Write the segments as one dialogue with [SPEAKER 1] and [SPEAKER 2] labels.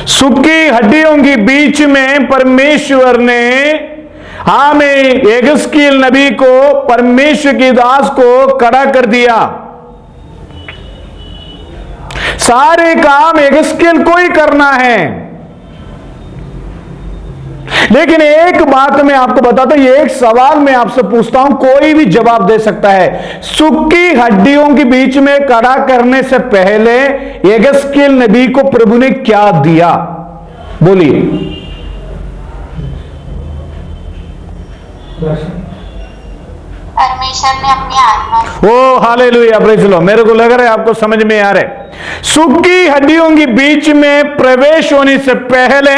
[SPEAKER 1] सूखी हड्डियों के बीच में परमेश्वर ने हमें यहेजकेल नबी को, परमेश्वर की दास को खड़ा कर दिया। सारे काम यहेजकेल को ही करना है। लेकिन एक बात मैं आपको बताता हूं, एक सवाल मैं आपसे पूछता हूं, कोई भी जवाब दे सकता है। सूखी हड्डियों के बीच में खड़ा करने से पहले यहेजकेल नबी को प्रभु ने क्या दिया? बोलिए।
[SPEAKER 2] परमेश्वर ने अपनी आत्मा।
[SPEAKER 1] ओ हालेलुया, प्रेज़ द लॉर्ड। मेरे को लग रहा है आपको समझ में आ रहा है। सूखी हड्डियों के बीच में प्रवेश होने से पहले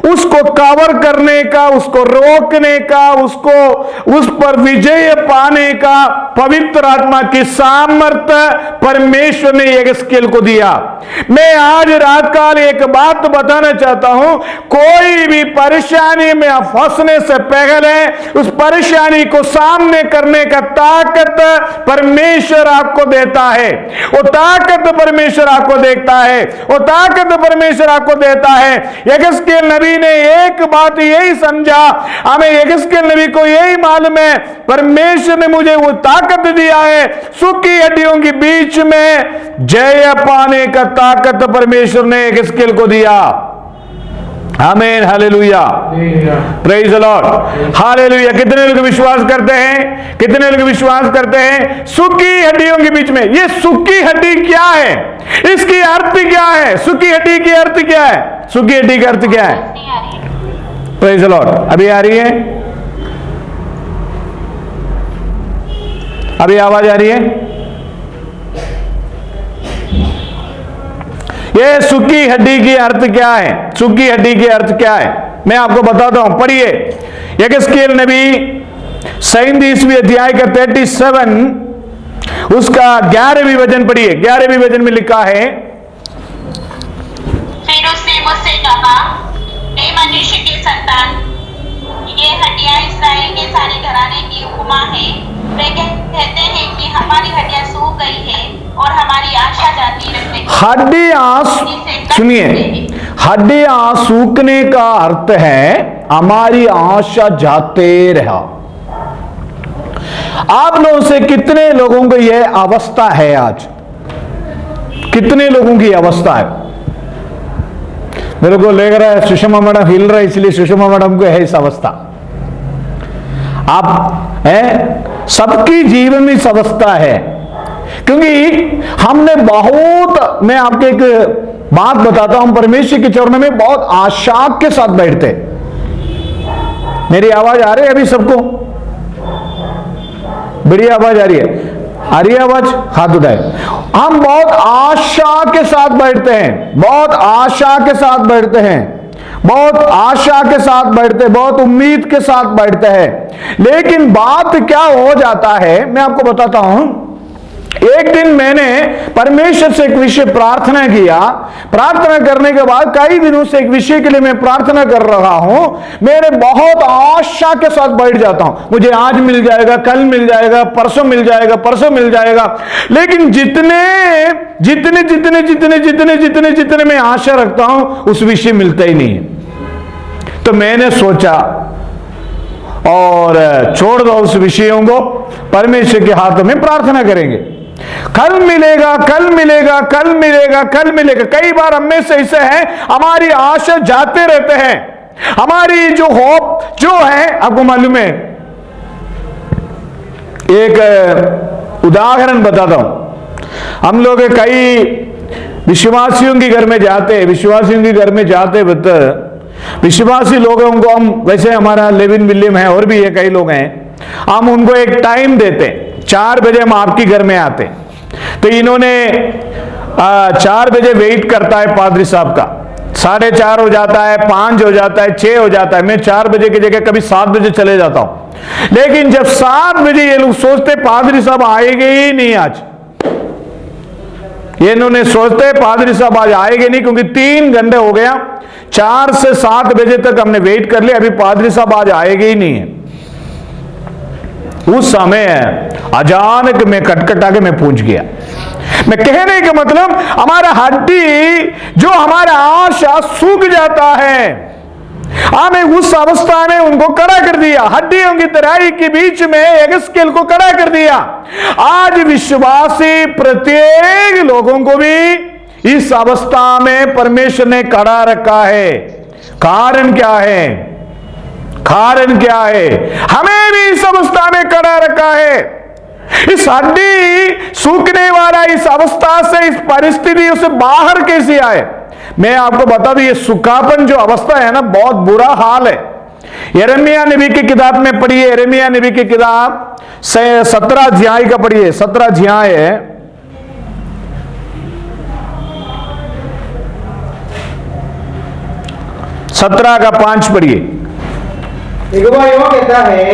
[SPEAKER 1] उसको कवर करने का, उसको रोकने का, उसको उस पर विजय पाने का पवित्र आत्मा की सामर्थ्य परमेश्वर ने यहेजकेल को दिया। मैं आज रात काल एक बात बताना चाहता हूं, कोई भी परेशानी में फंसने से पहले उस परेशानी को सामने करने का ताकत परमेश्वर आपको देता है। वो ताकत परमेश्वर आपको देखता है, वो ताकत परमेश्वर आपको देता है। यहेजकेल नबी ने एक बात यही समझा, हमें यहेजकेल नबी को यही मालूम है, परमेश्वर ने मुझे वो ताकत दिया है। सूखी हड्डियों के बीच में जय पाने का ताकत परमेश्वर ने यहेजकेल को दिया। आमीन, hallelujah, praise the Lord, hallelujah. कितने लोग विश्वास करते हैं? कितने लोग विश्वास करते हैं? सूखी हड्डियों के बीच में, ये सूखी हड्डी क्या है? इसकी अर्थ क्या है? सूखी हड्डी की अर्थ क्या है? सूखी हड्डी का अर्थ क्या है? Praise the Lord. अभी आ रही है? अभी आवाज आ रही है? ये सूखी हड्डी की अर्थ क्या है? सूखी हड्डी की अर्थ क्या है? मैं आपको बताता हूं, पढ़िए। यहेजकेल नबी 37वें अध्याय का 37 उसका 11वें वचन पढ़िए। 11वें वचन में लिखा है,
[SPEAKER 2] फिर उसने मुझसे कहा, हे मनुष्य के संतान, ये हड्डियां इस्राएल के सारे घराने की उपमा है। वे कहते हैं कि हमारी हड्डियां सूख गई है और हमारी आशा जाती रहती है।
[SPEAKER 1] हड्डियां, सुनिए, हड्डियां सूखने का अर्थ है हमारी आशा जाते रहा। आप लोगों से कितने लोगों को यह अवस्था है? आज कितने लोगों की अवस्था है? मेरे को लग रहा है सुषमा मैडम हिल रहा है, इसलिए सुषमा मैडम को है इस अवस्था। आप है, सबकी जीवन में इस अवस्था है, क्योंकि हमने बहुत, मैं आपको एक बात बताता हूं, परमेश्वर के चरणों में बहुत आशा के साथ बैठते। मेरी आवाज आ रही है अभी सबको? बढ़िया आवाज आ रही है? आ रही है आवाज? हाथ उठाए। हम बहुत आशा के साथ बैठते हैं, बहुत आशा के साथ बैठते हैं, बहुत आशा के साथ बैठते, बहुत उम्मीद के साथ बैठते हैं। लेकिन बात क्या हो जाता है, मैं आपको बताता हूं। एक दिन मैंने परमेश्वर से एक विषय प्रार्थना किया। प्रार्थना करने के बाद कई दिनों से एक विषय के लिए मैं प्रार्थना कर रहा हूं। मेरे बहुत आशा के साथ बैठ जाता हूं, मुझे आज मिल जाएगा, कल मिल जाएगा, परसों मिल जाएगा, परसों मिल जाएगा। लेकिन जितने जितने जितने जितने जितने जितने जितने मैं आशा रखता हूं, उस विषय मिलता ही नहीं है। तो मैंने सोचा और छोड़ दो उस विषयों को, परमेश्वर के हाथों में प्रार्थना करेंगे। कल मिलेगा, कल मिलेगा, कल मिलेगा, कल मिलेगा। कई बार हम में से ऐसे है, हमारी आशा जाते रहते हैं। हमारी जो होप जो है, आपको मालूम है, एक उदाहरण बताता हूं। हम लोग कई विश्वासियों के घर में जाते, विश्वासियों के घर में जाते वक्त विश्वासी लोगों को हम, वैसे हमारा लेविन विलियम है और भी है, कई लोग हैं, हम उनको एक टाइम देते, 4 बजे हम आपके घर में आते। तो इन्होंने 4 बजे वेट करता है पादरी साहब का, 4:30 हो जाता है, 5 हो जाता है, 6 हो जाता है। मैं 4 बजे की जगह कभी 7 बजे चले जाता हूं। लेकिन जब 7 बजे ये लोग सोचते पादरी साहब आएंगे ही नहीं आज, ये इन्होंने सोचते पादरी साहब आज आएंगे नहीं, क्योंकि 3 घंटे हो गया, 4 से 7 बजे तक हमने वेट कर लिया, अभी पादरी साहब आज आएंगे ही नहीं है। उस समय अचानक मैं कटकटा के मैं पूछ गया, मैं कहने का मतलब हमारा हड्डी जो हमारा आशा सूख जाता है, हमें उस अवस्था में उनको खड़ा कर दिया। हड्डियों की तराई के बीच में यहेजकेल को खड़ा कर दिया। आज विश्वासी प्रत्येक लोगों को भी इस अवस्था में परमेश्वर ने खड़ा रखा है। कारण क्या है? कारण क्या है? हमें भी इस अवस्था में खड़ा रखा है। इस हड्डी सूखने वाला इस अवस्था से, इस परिस्थितियों से बाहर कैसे आए? मैं आपको बता दूं, ये सूखापन जो अवस्था है ना, बहुत बुरा हाल है। यिर्मयाह नबी की किताब में पढ़िए, यिर्मयाह नबी की किताब 17 अध्याय का पढ़िए, 17 अध्याय है, 17 का 5 पढ़िए।
[SPEAKER 3] यहोवा यूं कहता है,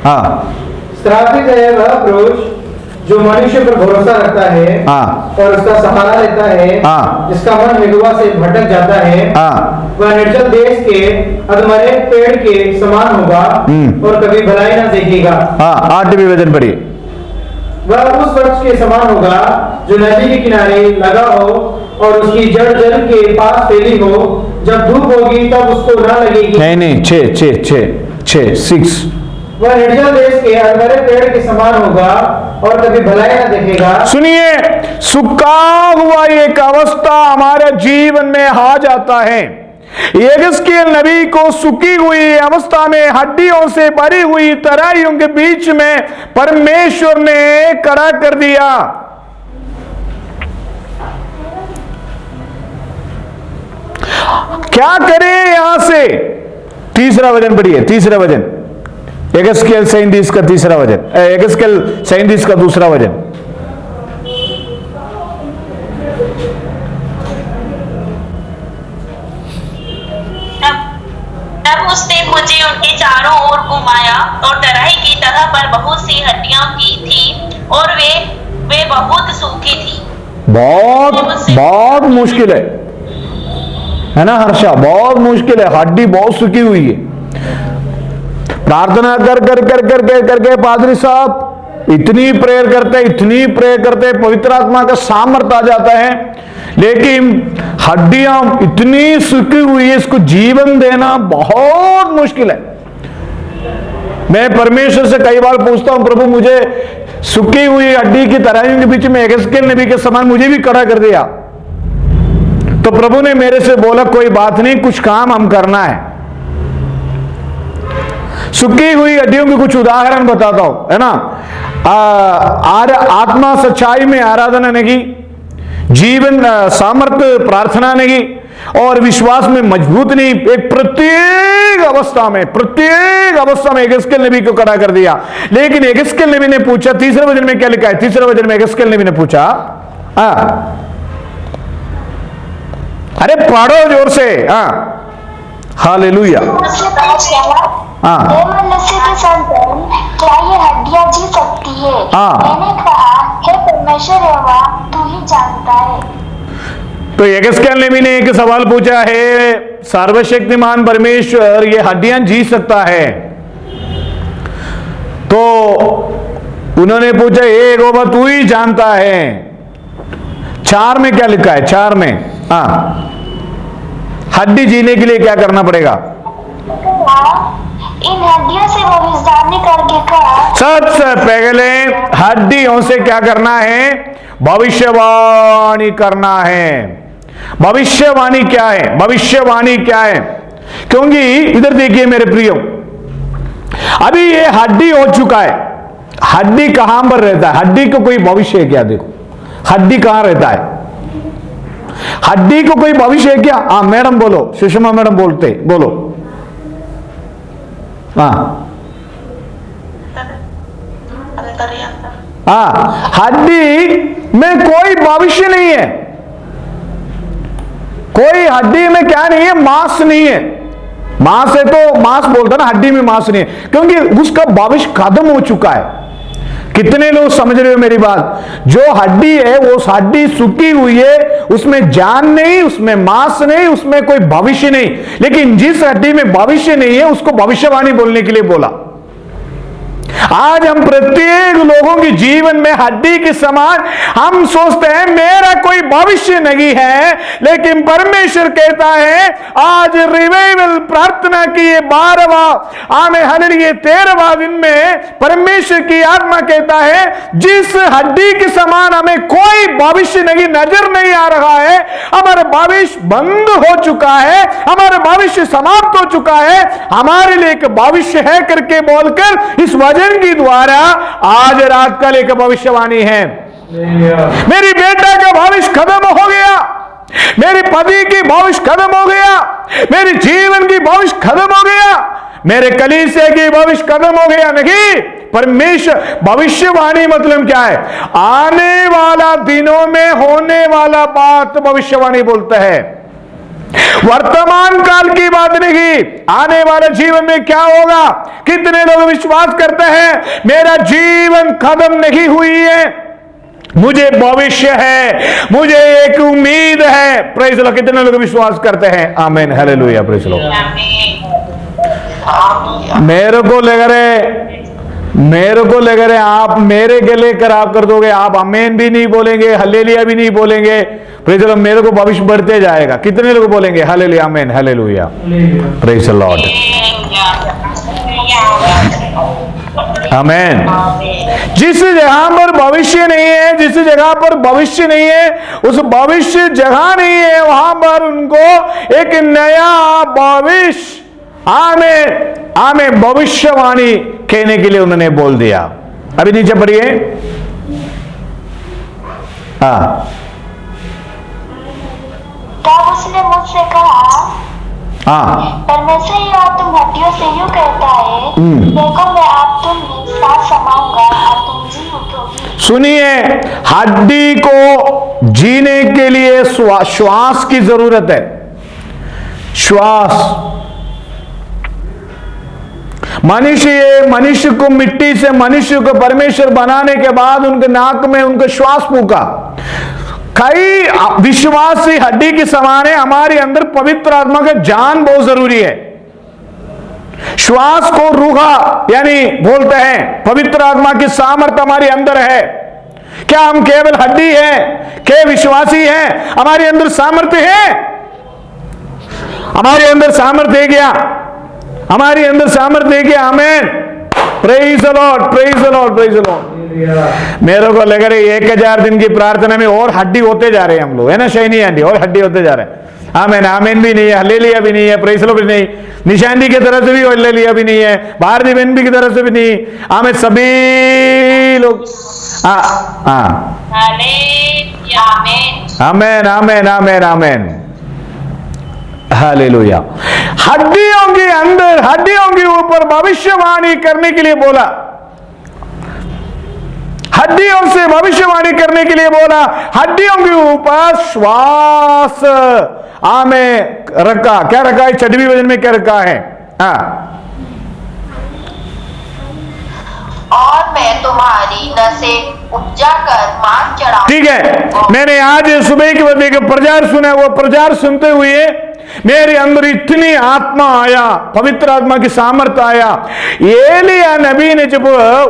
[SPEAKER 1] हाँ,
[SPEAKER 3] श्रापित है वह पुरुष जो मनुष्य पर भरोसा रखता है
[SPEAKER 1] हाँ,
[SPEAKER 3] और उसका सहारा लेता है,
[SPEAKER 1] हाँ,
[SPEAKER 3] जिसका मन यहोवा से भटक जाता है,
[SPEAKER 1] हाँ,
[SPEAKER 3] वह निर्जल देश के अधमरे पेड़ के समान होगा और कभी भलाई न देखेगा।
[SPEAKER 1] हाँ, 8वें वचन पढ़िए।
[SPEAKER 3] वह उस वृक्ष के समान होगा जो नदी के किनारे लगा हो और उसकी जड़ जल के पास फैली हो। जब धूप होगी तब उसको न लगेगी।
[SPEAKER 1] नहीं, 6
[SPEAKER 3] वह निर्जल देश के अधमरे पेड़ के समान होगा और कभी भलाई न देखेगा।
[SPEAKER 1] सुनिए, सूखा हुआ एक अवस्था हमारे जीवन में आ जाता है। यहेजकेल नबी को सूखी हुई अवस्था में हड्डियों से भरी हुई तराइयों के बीच में परमेश्वर ने खड़ा कर दिया। क्या करें यहां से? तीसरा वचन पढ़िए, तीसरा वचन, यहेजकेल 37 का तीसरा वचन, यहेजकेल 37 का दूसरा वचन।
[SPEAKER 2] तब उसने मुझे उनके चारों ओर घुमाया और तराई की तरह पर बहुत सी हड्डियां की थी और वे बहुत सूखी थी।
[SPEAKER 1] बहुत मुश्किल है ना हर्षा? बहुत मुश्किल है, हड्डी बहुत सूखी हुई है। प्रार्थना कर पादरी साहब इतनी प्रेयर करते, पवित्र आत्मा का सामर्थ्य आ जाता है, लेकिन हड्डियां इतनी सूखी हुई है, इसको जीवन देना बहुत मुश्किल है। मैं परमेश्वर से कई बार पूछता हूं, प्रभु मुझे सूखी हुई हड्डी की तराइयों के बीच में यहेजकेल नबी के समान मुझे भी खड़ा कर दिया। तो प्रभु ने मेरे से बोला, कोई बात नहीं, कुछ काम हम करना है। सूखी हुई हड्डियों के कुछ उदाहरण बताता हूं, है ना। आत्मा सच्चाई में आराधना नहीं, जीवन सामर्थ्य प्रार्थना नहीं, और विश्वास में मजबूत नहीं। एक प्रत्येक अवस्था में यहेजकेल नबी को खड़ा कर दिया। लेकिन यहेजकेल नबी ने पूछा, तीसरे वचन में क्या लिखा है? तीसरे वचन में यहेजकेल नबी ने पूछा, अरे पढ़ो जोर से, हालेलुया।
[SPEAKER 4] हाँ, मनुष्य के संतान, क्या ये हड्डियां जी सकती है? मैंने कहा, हे परमेश्वर यहोवा, तू ही जानता है।
[SPEAKER 1] तो यहेजकेल नबी ने एक सवाल पूछा है, सर्वशक्तिमान परमेश्वर, ये हड्डियां जी सकता है? तो उन्होंने पूछा, हे यहोवा, तू ही जानता है। 4 में क्या लिखा है? 4 में, हड्डी जीने के लिए क्या करना पड़ेगा?
[SPEAKER 4] इन हड्डियों से भविष्यवाणी करके कहा। सबसे
[SPEAKER 1] पहले हड्डियों से क्या करना है? भविष्यवाणी करना है। भविष्यवाणी क्या है? भविष्यवाणी क्या है? क्योंकि इधर देखिए मेरे प्रियो, अभी ये हड्डी हो चुका है। हड्डी कहां पर रहता है? हड्डी को कोई भविष्य है क्या? देखो, हड्डी कहां रहता है? हड्डी को कोई भविष्य है क्या? हाँ मैडम बोलो, सुषमा मैडम बोलते, बोलो। हड्डी में कोई भविष्य नहीं है। कोई हड्डी में क्या नहीं है? मांस नहीं है। मांस है तो मांस बोलता ना, हड्डी में मांस नहीं है, क्योंकि उसका भविष्य खत्म हो चुका है। कितने लोग समझ रहे हो मेरी बात? जो हड्डी है वो हड्डी सूखी हुई है, उसमें जान नहीं, उसमें मांस नहीं, उसमें कोई भविष्य नहीं। लेकिन जिस हड्डी में भविष्य नहीं है उसको भविष्यवाणी बोलने के लिए बोला। आज हम प्रत्येक लोगों के जीवन में हड्डी के समान हम सोचते हैं मेरा कोई भविष्य नहीं है, लेकिन परमेश्वर कहता है आज रिवाइवल प्रार्थना की ये 12वां आमेन हालेलुया 13वां दिन में परमेश्वर की आत्मा कहता है जिस हड्डी के समान हमें कोई भविष्य नहीं नजर नहीं आ रहा है, हमारा भविष्य बंद हो चुका है, हमारा भविष्य समाप्त हो चुका है, हमारे लिए एक भविष्य है करके बोलकर इस वचन के द्वारा आज रात कल एक भविष्यवाणी है। मेरी बेटा का भविष्य खत्म हो गया, मेरे पति की भविष्य खत्म हो गया, मेरे जीवन की भविष्य खत्म हो गया, मेरे कलीसिया की भविष्य खत्म हो गया। नहीं, परमेश्वर भविष्यवाणी मतलब क्या है? आने वाला दिनों में होने वाला बात भविष्यवाणी बोलता है, वर्तमान काल की बात नहीं। आने वाले जीवन में क्या होगा? कितने लोग विश्वास करते हैं मेरा जीवन खत्म नहीं हुई है, मुझे भविष्य है, मुझे एक उम्मीद है। Praise the Lord. कितने लोग विश्वास करते हैं? आमीन हालेलुया प्रेज द लॉर्ड। मेरे को लग रहे आप मेरे गले खराब कर दोगे, आप आमीन भी नहीं बोलेंगे, हालेलुया भी नहीं बोलेंगे। Praise the Lord. मेरे को भविष्य बढ़ते जाएगा। कितने लोग बोलेंगे हालेलुया आमीन हालेलुया प्रेज द लॉर्ड आमीन। जिस जगह पर भविष्य नहीं है, जिस जगह पर भविष्य नहीं है, उस भविष्य जगह नहीं है, वहां पर उनको एक नया भविष्य आमीन आमीन भविष्यवाणी कहने के लिए उन्होंने बोल दिया। अभी नीचे पढ़िए। हाँ,
[SPEAKER 4] तब उसने मुझसे कहा
[SPEAKER 1] हाँ,
[SPEAKER 4] परमेश्वर यहोवा तुम हड्डियों से यूं कहता है, देखो मैं आप तुम में सांस समाऊंगा और तुम जी उठोगी।
[SPEAKER 1] सुनिए, हड्डी को जीने के लिए श्वास की जरूरत है। श्वास मनुष्य को मिट्टी से मनुष्य को परमेश्वर बनाने के बाद उनके नाक में उनका श्वास फूका। कई विश्वासी हड्डी के समान है, हमारे अंदर पवित्र आत्मा का जान बहुत जरूरी है। श्वास को रूहा यानी बोलते हैं पवित्र आत्मा की सामर्थ्य हमारे अंदर है। क्या हम केवल हड्डी हैं? क्या विश्वासी हैं? हमारे अंदर सामर्थ्य है, हमारे अंदर सामर्थ्य है क्या? हमारे अंदर सामर्थ्य है क्या? आमीन praise the Lord praise the Lord praise the Lord. मेरे को लग रहा है 1000 दिन की प्रार्थना में और हड्डी होते जा रहे हैं हम लोग, है ना शैनी आंटी? और हड्डी होते जा रहे हैं। आमीन आमीन भी नहीं है, हालेलुया भी नहीं है, प्रेज द लॉर्ड भी नहीं, निशानी की तरफ से भी हालेलुया भी नहीं है, भारती बहन भी की तरफ से भी नहीं। आमीन सभी लोग आमीन आमीन आमीन आमीन हालेलुया। हड्डियों के अंदर हड्डियों के ऊपर भविष्यवाणी करने के लिए बोला, हड्डियों से भविष्यवाणी करने के लिए बोला, हड्डियों के ऊपर श्वास आमें रखा। क्या रखा है? 6वीं वचन में क्या रखा है? हाँ,
[SPEAKER 5] और मैं तुम्हारी नसें उपजा कर मांग चढ़ाऊं।
[SPEAKER 1] ठीक है, मैंने आज सुबह के बजे का प्रचार सुना, वो प्रचार सुनते हुए मेरे अंदर इतनी आत्मा आया, पवित्र आत्मा की सामर्थ्य आया। एलिया नबी ने जब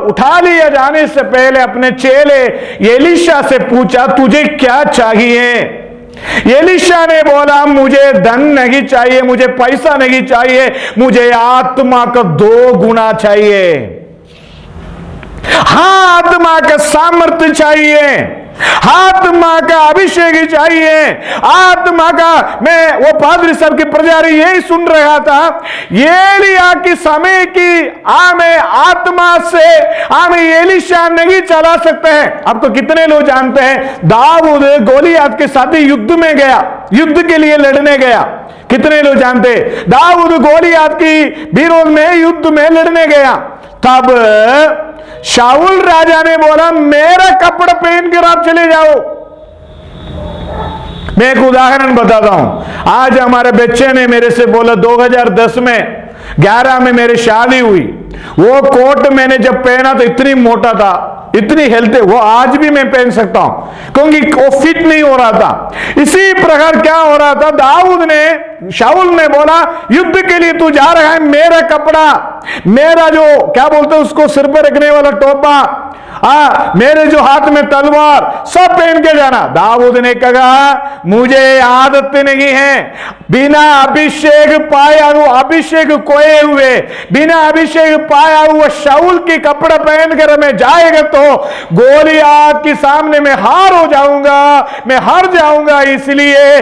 [SPEAKER 1] उठा लिया जाने से पहले अपने चेले एलीशा से पूछा तुझे क्या चाहिए? एलीशा ने बोला मुझे धन नहीं चाहिए, मुझे पैसा नहीं चाहिए, मुझे आत्मा का 2 गुना चाहिए। हाँ, आत्मा का सामर्थ्य चाहिए, आत्मा का अभिषेक चाहिए, आत्मा का। मैं वो पादरी साहब की प्रचारी यही सुन रहा था, एलिया की समय की आत्मा से एलीशा नहीं चला सकते हैं। अब तो कितने लोग जानते हैं दाऊद गोलियात के साथ युद्ध में गया, युद्ध के लिए लड़ने गया। कितने लोग जानते हैं दाऊद गोलियात की विरोध में युद्ध में लड़ने गया? तब शाऊल राजा ने बोला मेरा कपड़ा पहनकर आप चले जाओ। मैं एक उदाहरण बताता हूं। आज हमारे बच्चे ने मेरे से बोला 2010 में 11 में मेरी शादी हुई, वो कोट मैंने जब पहना तो इतनी मोटा था, इतनी हेल्थी, वो आज भी मैं पहन सकता हूं क्योंकि वो फिट नहीं हो रहा था। इसी प्रकार क्या हो रहा था, दाऊद ने शाऊल ने बोला, युद्ध के लिए तू जा रहा है, मेरा कपड़ा, मेरा जो क्या बोलते हैं उसको सिर पर रखने वाला टोपा, मेरे जो हाथ में तलवार, सब पहन के जाना। दाऊद ने कहा, मुझे आदत नहीं है बिना अभिषेक पाया हुआ, अभिषेक खोए हुए, बिना अभिषेक पाया हुआ शाऊल की कपड़ा पहनकर मैं जाएगा तो गोलियात के सामने मैं हार हो जाऊंगा, मैं हार जाऊंगा। इसलिए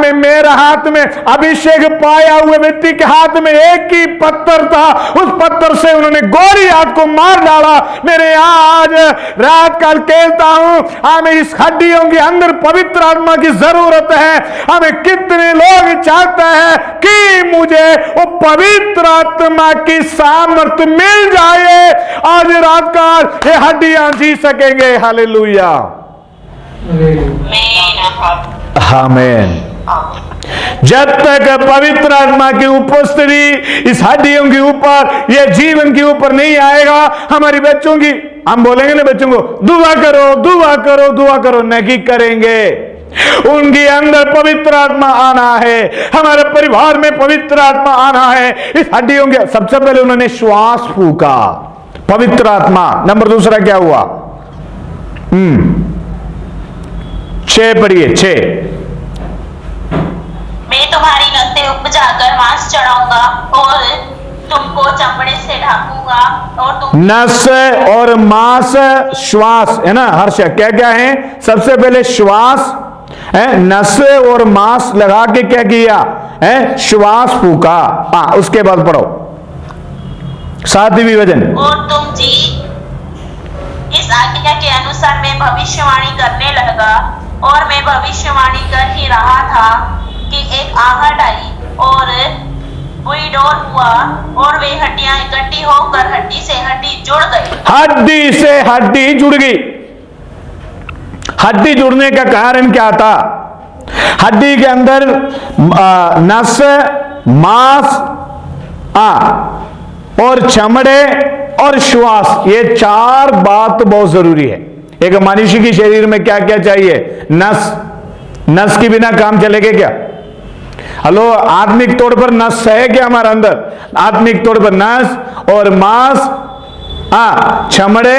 [SPEAKER 1] मैं मेरा हाथ में अभिषेक पाया हुए व्यक्ति के हाथ में एक ही पत्थर था, उस पत्थर से उन्होंने गोलियात को मार डाला। मेरे आज रात काल कहता हूं, हमें इस हड्डियों के अंदर पवित्र आत्मा की जरूरत है। हमें कितने लोग चाहते हैं कि मुझे वो पवित्र आत्मा की सामर्थ्य मिल जाए, आज रात काल ये हड्डियां जी सकेंगे। हालेलुया, आमीन। जब तक पवित्र आत्मा की उपस्थिति इस हड्डियों के ऊपर, ये जीवन के ऊपर नहीं आएगा, हमारी बच्चों की, हम बोलेंगे ना बच्चों को दुआ करो, दुआ करो, दुआ करो, नहीं करेंगे। उनके अंदर पवित्र आत्मा आना है, हमारे परिवार में पवित्र आत्मा आना है। इस हड्डियों के सबसे पहले उन्होंने श्वास फूका, पवित्र आत्मा। नंबर दूसरा क्या हुआ? 6 पढ़िए, 6।
[SPEAKER 2] मैं तुम्हारी नसें उपजाकर मांस चढ़ाऊंगा और तुमको चमड़े से ढांपूंगा और तुम
[SPEAKER 1] नस और मांस, श्वास है ना, हर्ष क्या क्या है? सबसे पहले श्वास है, नस और मांस लगा के क्या किया है? श्वास फूका। उसके बाद पढ़ो 7वीं वचन।
[SPEAKER 2] और तुम जी, इस आज्ञा के अनुसार मैं भविष्यवाणी करने लगा, और मैं भविष्यवाणी कर ही रहा था कि एक आहट आई और बुई डोर हुआ और वे हड्डियां इकट्ठी होकर हड्डी से हड्डी जुड़ गई।
[SPEAKER 1] हड्डी से हड्डी जुड़ गई। हड्डी जुड़ने का कारण क्या था? हड्डी के अंदर नस, मांस और चमड़े और श्वास, ये 4 बात बहुत जरूरी है। एक मनुष्य के शरीर में क्या क्या चाहिए? नस, नस के बिना काम चलेगा क्या? हेलो, आत्मिक तौर पर नस है क्या हमारे अंदर? आत्मिक तौर पर नस और मांस, चमड़े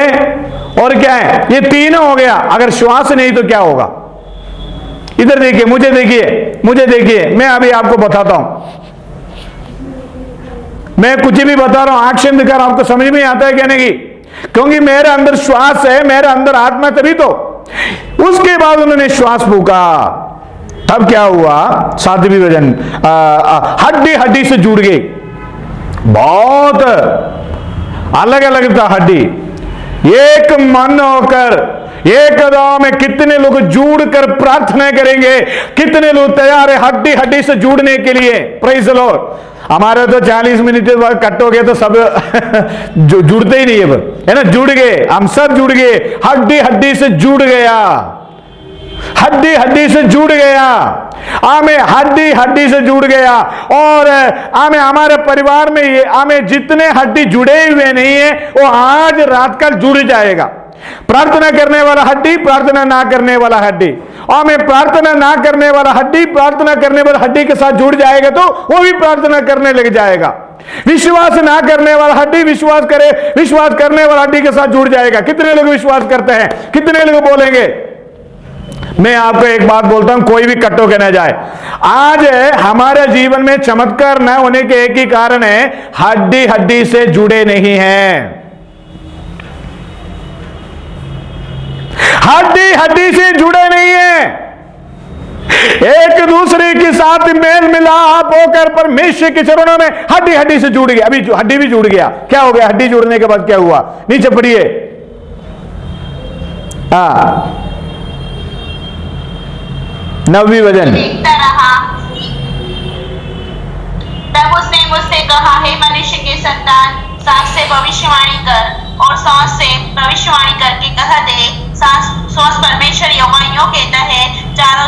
[SPEAKER 1] और क्या है? ये 3 हो गया। अगर श्वास नहीं तो क्या होगा? इधर देखिए, मुझे देखिए, मुझे देखिए, मैं अभी आपको बताता हूं, मैं कुछ भी बता रहा हूं, एक्शन दिखा, आपको समझ में आता है क्या नहीं? क्योंकि मेरे अंदर श्वास है, मेरे अंदर आत्मा, तभी तो। उसके बाद उन्होंने श्वास फूका, तब क्या हुआ? 7वीं वचन, हड्डी हड्डी से जुड़ गई। बहुत अलग अलग था हड्डी, एक मन होकर एक दम में कितने लोग जुड़ कर प्रार्थना करेंगे, कितने लोग तैयार है हड्डी हड्डी से जुड़ने के लिए। Praise the Lord. हमारे तो 40 मिनट बाद कट हो गए तो सब जुड़ते ही नहीं है ना? जुड़ गए, हम सब जुड़ गए, हड्डी हड्डी से जुड़ गया, हड्डी हड्डी से जुड़ गया, हमें हड्डी हड्डी से जुड़ गया। और हमें हमारे परिवार में ये हमें जितने हड्डी जुड़े हुए नहीं है वो आज रात कल जुड़ जाएगा। प्रार्थना करने वाला हड्डी, प्रार्थना ना करने वाला हड्डी, और मैं प्रार्थना ना करने वाला हड्डी प्रार्थना करने वाला हड्डी के साथ जुड़ जाएगा तो वो भी प्रार्थना करने लग जाएगा। विश्वास ना करने वाला हड्डी विश्वास करे, विश्वास करने वाला हड्डी के साथ जुड़ जाएगा। कितने लोग विश्वास करते हैं? कितने लोग बोलेंगे? मैं आपको एक बात बोलता हूं, कोई भी कट्टो के न जाए। आज हमारे जीवन में चमत्कार न होने के एक ही कारण है, हड्डी हड्डी से जुड़े नहीं हैं। हड्डी हड्डी से जुड़े नहीं है, एक दूसरे के साथ मेल मिलाप होकर परमेश्वर के चरणों में हड्डी हड्डी से जुड़ गया। अभी हड्डी भी जुड़ गया, क्या हो गया? हड्डी जुड़ने के बाद क्या हुआ? नीचे पढ़िए। नवीं वचन।
[SPEAKER 2] देखता रहा, तब उसने मुझसे कहा, हे मनुष्य के संतान, सांस से भविष्यवाणी कर और सांस से भविष्यवाणी करके कह दे, सांस परमेश्वर यहोवा यूं कहता है, चारों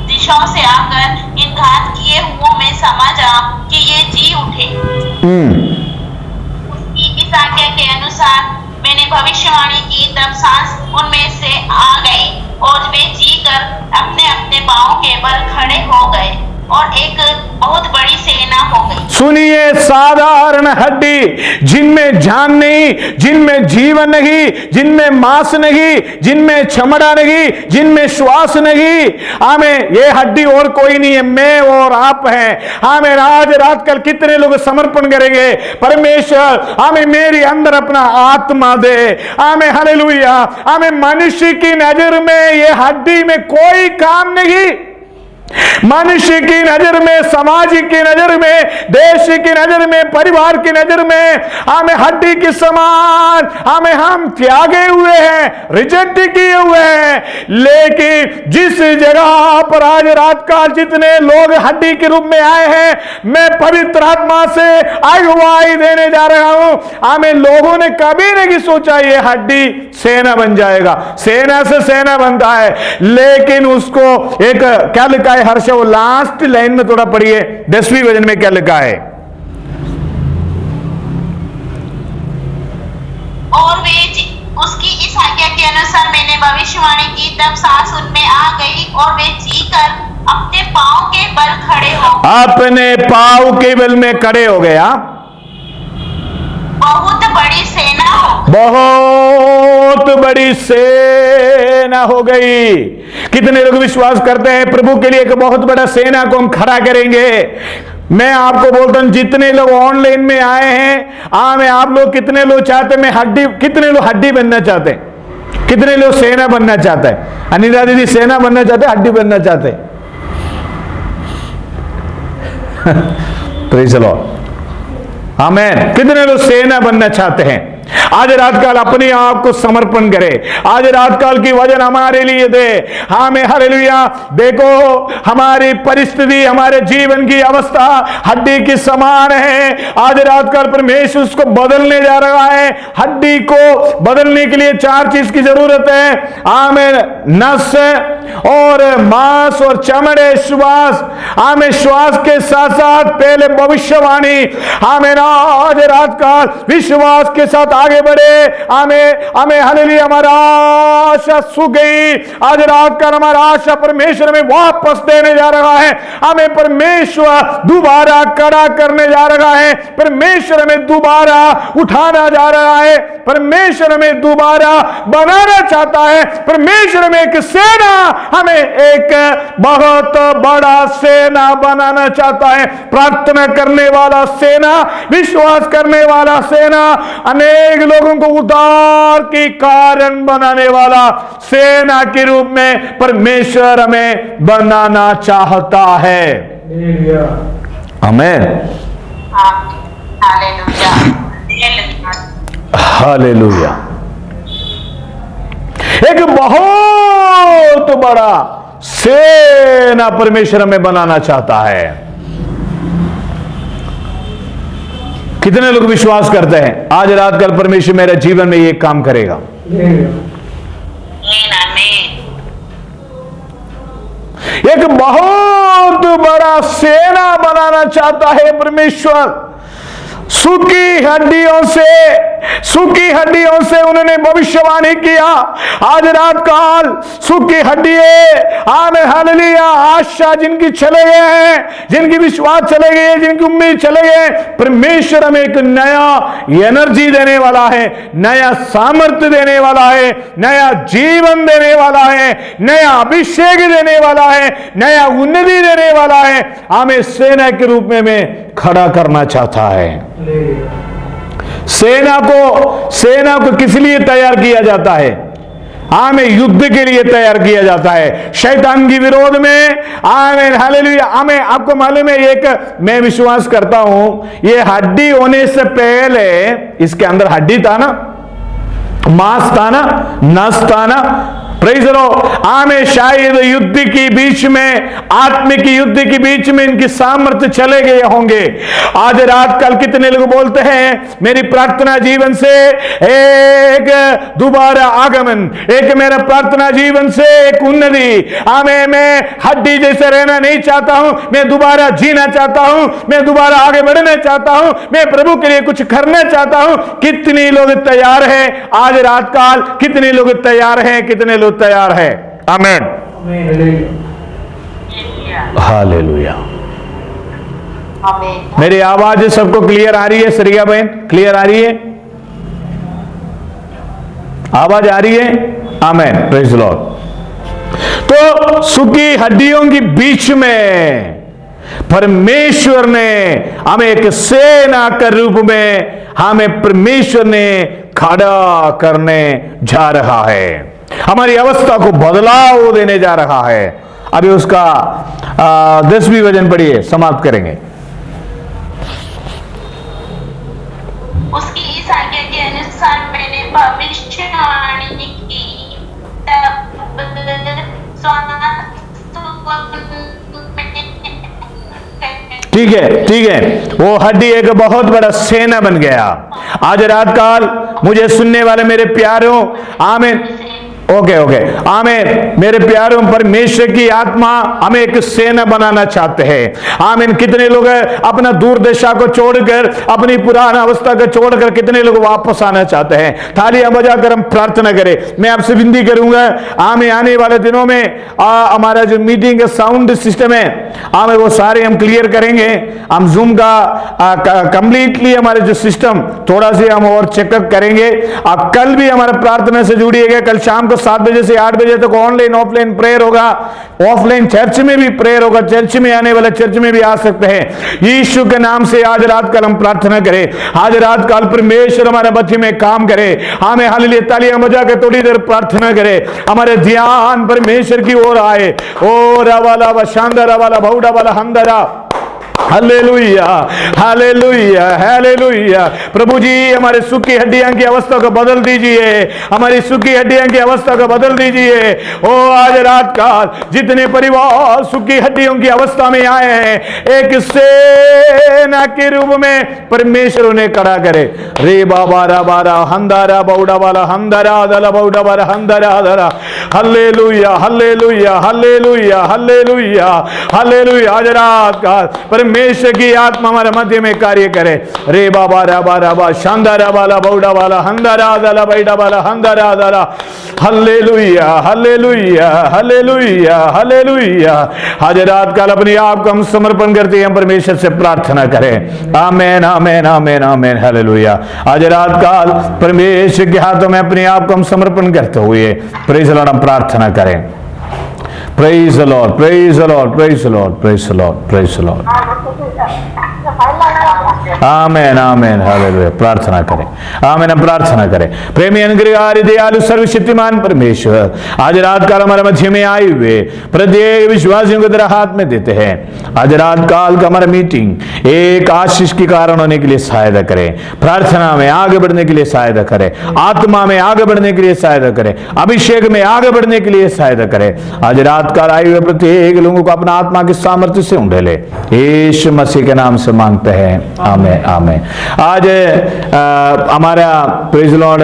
[SPEAKER 2] दिशाओं से आकर इन घात किए हुओं में समा जा कि ये जी उठे। उसकी इस आज्ञा के अनुसार मैंने भविष्यवाणी की, तब सांस उनमें से आ गई और वे जी कर अपने अपने पांवों के बल खड़े हो गए। और एक बहुत बड़ी सेना हो गई।
[SPEAKER 1] सुनिए, साधारण हड्डी जिनमें जान नहीं, जिनमें जीवन नहीं, जिनमें मांस नहीं, जिनमें चमड़ा नहीं, जिनमें श्वास नहीं, हमें ये हड्डी और कोई नहीं है, मैं और आप हैं। हमें आज रात कल कितने लोग समर्पण करेंगे, परमेश्वर हमें मेरे अंदर अपना आत्मा दे, हमें हालेलुया। हमें मनुष्य की नजर में ये हड्डी में कोई काम नहीं, मनुष्य की नजर में, समाज की नजर में, देश की नजर में, परिवार की नजर में हमें हड्डी के समान हम त्यागे हुए हैं, रिजेक्ट किए हुए हैं। लेकिन जिस जगह पर आज रात का जितने लोग हड्डी के रूप में आए हैं, मैं पवित्र आत्मा से अगुवाई देने जा रहा हूं, हमें लोगों ने कभी नहीं सोचा ये हड्डी सेना बन जाएगा। सेना से सेना बनता है, लेकिन उसको एक क्या लिखा है हर्ष, वो लास्ट लाइन में थोड़ा पढ़िए, 10वीं वचन में क्या लिखा है।
[SPEAKER 2] और वे उसकी इस आज्ञा के अनुसार मैंने भविष्यवाणी की, तब सांस उनमें आ गई और वे जीकर अपने पांव के बल खड़े हो,
[SPEAKER 1] अपने पांव के बल में खड़े हो गया।
[SPEAKER 2] बहुत बड़ी सेना हो गई।
[SPEAKER 1] बहुत बड़ी सेना हो गई। कितने लोग विश्वास करते हैं प्रभु के लिए कि बहुत बड़ा सेना को हम खड़ा करेंगे। मैं आपको बोलता हूं, जितने लोग ऑनलाइन में आए हैं, मैं आप लोग कितने लोग चाहते हैं, मैं हड्डी, कितने लोग हड्डी बनना चाहते हैं, कितने लोग सेना बनना चाहते हैं। अनिता दीदी सेना बनना चाहते हैं, हड्डी बनना चाहते हैं। प्रेज़ द लॉर्ड, आमीन। कितने लोग सेना बनना चाहते हैं। आज रात काल अपने आप को समर्पण करे, आज रात काल की वजन हमारे लिए दे। हमें हालेलुया। देखो हमारी परिस्थिति, हमारे जीवन की अवस्था हड्डी के समान है। आज रात काल परमेश्वर उसको बदलने जा रहा है। हड्डी को बदलने के लिए 4 चीज की जरूरत है। आमीन। नस और मांस और चमड़े, श्वास। आमीन। श्वास के साथ साथ पहले भविष्यवाणी। आमीन। आज रात काल विश्वास के साथ आगे बढ़े। हमें हालेलुया। हमारा आशा सूख गई, आज रात का हमारा आशा परमेश्वर में वापस देने जा रहा है। हमें परमेश्वर दोबारा खड़ा करने जा रहा है। परमेश्वर हमें दोबारा उठाना जा रहा है। परमेश्वर हमें दोबारा बनाना चाहता है। परमेश्वर में एक सेना, हमें एक बहुत बड़ा सेना बनाना चाहता है। प्रार्थना करने वाला सेना, विश्वास करने वाला सेना, अनेक लोगों को उद्धार के कारण बनाने वाला सेना के रूप में परमेश्वर हमें बनाना चाहता है। आमीन।
[SPEAKER 2] हालेलुया।
[SPEAKER 1] हालेलुया। एक बहुत बड़ा सेना परमेश्वर हमें बनाना चाहता है। कितने लोग विश्वास करते हैं आज रात कल परमेश्वर मेरे जीवन में ये काम करेगा। एक बहुत बड़ा सेना बनाना चाहता है परमेश्वर। सूखी हड्डियों से उन्होंने भविष्यवाणी किया। आज रात काल सूखी हड्डियां, आमीन हालेलुया, आशा जिनकी चले गए हैं, जिनकी विश्वास चले गए, जिनकी उम्मीद चले गए, परमेश्वर हमें एक नया एनर्जी देने वाला है, नया सामर्थ्य देने वाला है, नया जीवन देने वाला है, नया अभिषेक देने वाला है, नया उन्नति देने वाला है। हमें सेना के रूप में खड़ा करना चाहता है। सेना को किस लिए तैयार किया जाता है? हमें युद्ध के लिए तैयार किया जाता है, शैतान के विरोध में। आमीन हालेलुया। हमें आपको मालूम है, एक मैं विश्वास करता हूं, ये हड्डी होने से पहले इसके अंदर हड्डी था ना, मांस था ना, नस था ना। Praise the Lord. आमीन। शायद युद्ध के बीच में, आत्मिक युद्ध के बीच में इनकी सामर्थ्य चले गए होंगे। आज रात कल कितने लोग बोलते हैं मेरी प्रार्थना जीवन से एक दोबारा आगमन, एक मेरा प्रार्थना जीवन से एक उन्नति। आमीन। मैं हड्डी जैसे रहना नहीं चाहता हूं, मैं दोबारा जीना चाहता हूं, मैं दोबारा आगे बढ़ना चाहता हूं, मैं प्रभु के लिए कुछ करना चाहता हूं। कितने लोग तैयार हैं आज रात काल? कितने लोग तैयार हैं? कितने तैयार है? आमीन। हालेलुया।
[SPEAKER 5] आमीन।
[SPEAKER 1] मेरी आवाज सबको क्लियर आ रही है? सरिया बहन क्लियर आ रही है? आवाज आ रही है? आमीन, प्रेज द लॉर्ड। तो सूखी हड्डियों के बीच में परमेश्वर ने हमें एक सेना के रूप में हमें परमेश्वर ने खड़ा करने जा रहा है, हमारी अवस्था को बदलाव देने जा रहा है। अभी उसका 10वीं वचन पढ़िए, समाप्त करेंगे।
[SPEAKER 2] उसकी इस आज्ञा के अनुसार मैंने भविष्यवाणी की, तब
[SPEAKER 1] ठीक है, ठीक है, वो हड्डी एक बहुत बड़ा सेना बन गया। आज रात काल मुझे सुनने वाले मेरे प्यारों, आमीन, ओके ओके, आमीन, मेरे प्यारों, परमेश्वर की आत्मा हमें एक सेना बनाना चाहते हैं। आमीन। कितने लोग अपना दूर देशा को छोड़कर, अपनी पुराना अवस्था को छोड़कर कितने लोग वापस आना चाहते हैं? तालियां बजाकर हम प्रार्थना करें। मैं आपसे विनती करूंगा, आमीन, आने वाले दिनों में हमारा जो मीटिंग का साउंड सिस्टम है, आमीन, वो सारे हम क्लियर करेंगे। हम जूम का कंप्लीटली हमारे जो सिस्टम थोड़ा सा हम और चेकअप करेंगे। आप कल भी हमारा प्रार्थना से जुड़िएगा। कल शाम को 7 बजे से 8 बजे तक ऑनलाइन ऑफलाइन प्रेयर होगा। ऑफलाइन चर्च में भी प्रेयर होगा। चर्च में आने वाले चर्च में भी आ सकते हैं। यीशु के नाम से आज रात कल हम प्रार्थना करें। आज रात काल परमेश्वर हमारे मध्य में काम करे। हमें हालेलुया, तालियां बजा के थोड़ी देर प्रार्थना करें। हमारे ध्यान परमेश्वर की ओर आए। ओ रवाला व शांदरा वाला भौडा वाला हंदरा, हालेलुया, हालेलुया, हालेलुया। प्रभु जी, हमारे सूखी हड्डियां की अवस्था को बदल दीजिए। हमारी सूखी हड्डियां की अवस्था को बदल दीजिए। ओ आज रात का जितने परिवार सूखी हड्डियों की अवस्था में आए हैं, एक सेना के रूप में परमेश्वर उन्हें खड़ा करे। रे बाबा रा बारा हंदारा बौड़ा वाला हंदरा दला बौड़ा वाला हंदरा दरा, hallelujah, hallelujah, hallelujah, hallelujah, hallelujah. आज रात का परमेश्वर की आत्मा हमारे मध्य में कार्य करे। रे बाबा रा बारा शांदारा वाला बौड़ा वाला हंदारा दला बैडा वाला हंदारा दला, हालेलुया, हालेलुया, हालेलुया, हालेलुया। आज रात काल अपने आप को हम समर्पण करते हैं, परमेश्वर से प्रार्थना करें। आमेन, आमेन, आमेन, आमेन, हालेलुया। आज रात काल परमेश्वर के हाथों में अपने आप को हम समर्पण करते हुए प्रेज़ द लॉर्ड हम प्रार्थना करें। Praise the Lord, praise the Lord, praise the Lord, praise the Lord, praise the Lord. Amen, amen, hallelujah. प्रार्थना करें, आमेन, हम प्रार्थना करें। प्रेमी, अनुग्रहकारी, दयालु, सर्वशक्तिमान परमेश्वर, आज रात काल हमारे मध्य में आए हुए प्रत्येक विश्वासियों को तेरा हाथ में देते हैं। आज रात काल का हमारा मीटिंग एक आशीष के कारण होने के लिए सहायता करें। प्रार्थना में आगे बढ़ने के लिए सहायता करें। आत्मा में आगे बढ़ने के लिए सहायता करें। अभिषेक में आगे बढ़ने के लिए सहायता करें। आज रात काल आए हुए प्रत्येक लोगों को अपना आत्मा के सामर्थ्य से उंडेले, यीशु मसीह के नाम से मांगते हैं, आमेन, आमेन। आज हमारा praise the Lord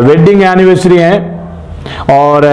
[SPEAKER 1] wedding anniversary है और